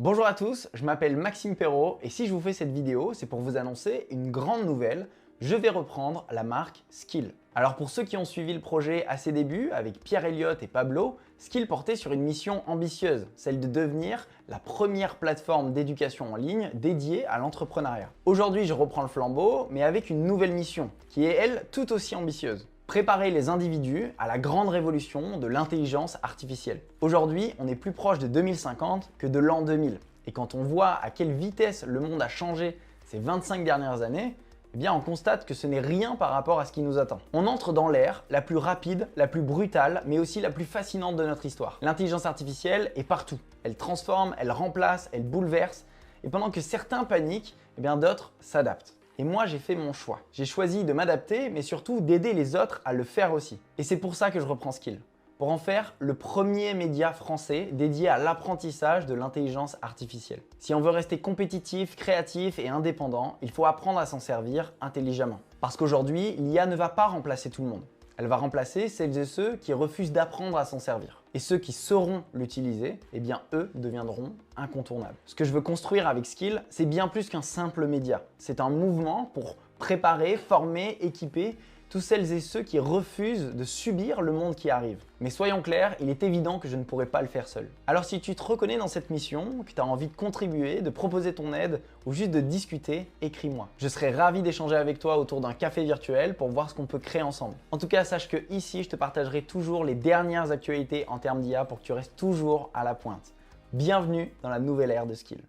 Bonjour à tous, je m'appelle Maxime Perrault et si je vous fais cette vidéo, c'est pour vous annoncer une grande nouvelle. Je vais reprendre la marque Skill. Alors pour ceux qui ont suivi le projet à ses débuts, avec Pierre Elliott et Pablo, Skill portait sur une mission ambitieuse, celle de devenir la première plateforme d'éducation en ligne dédiée à l'entrepreneuriat. Aujourd'hui, je reprends le flambeau, mais avec une nouvelle mission, qui est elle tout aussi ambitieuse. Préparer les individus à la grande révolution de l'intelligence artificielle. Aujourd'hui, on est plus proche de 2050 que de l'an 2000. Et quand on voit à quelle vitesse le monde a changé ces 25 dernières années, eh bien on constate que ce n'est rien par rapport à ce qui nous attend. On entre dans l'ère la plus rapide, la plus brutale, mais aussi la plus fascinante de notre histoire. L'intelligence artificielle est partout. Elle transforme, elle remplace, elle bouleverse. Et pendant que certains paniquent, eh bien d'autres s'adaptent. Et moi, j'ai fait mon choix. J'ai choisi de m'adapter, mais surtout d'aider les autres à le faire aussi. Et c'est pour ça que je reprends Skill. Pour en faire le premier média français dédié à l'apprentissage de l'intelligence artificielle. Si on veut rester compétitif, créatif et indépendant, il faut apprendre à s'en servir intelligemment. Parce qu'aujourd'hui, l'IA ne va pas remplacer tout le monde. Elle va remplacer celles et ceux qui refusent d'apprendre à s'en servir. Et ceux qui sauront l'utiliser, eh bien eux deviendront incontournables. Ce que je veux construire avec Skill, c'est bien plus qu'un simple média. C'est un mouvement pour préparer, former, équiper tous celles et ceux qui refusent de subir le monde qui arrive. Mais soyons clairs, il est évident que je ne pourrai pas le faire seul. Alors si tu te reconnais dans cette mission, que tu as envie de contribuer, de proposer ton aide ou juste de discuter, écris-moi. Je serai ravi d'échanger avec toi autour d'un café virtuel pour voir ce qu'on peut créer ensemble. En tout cas, sache que ici, je te partagerai toujours les dernières actualités en termes d'IA pour que tu restes toujours à la pointe. Bienvenue dans la nouvelle ère de Skill.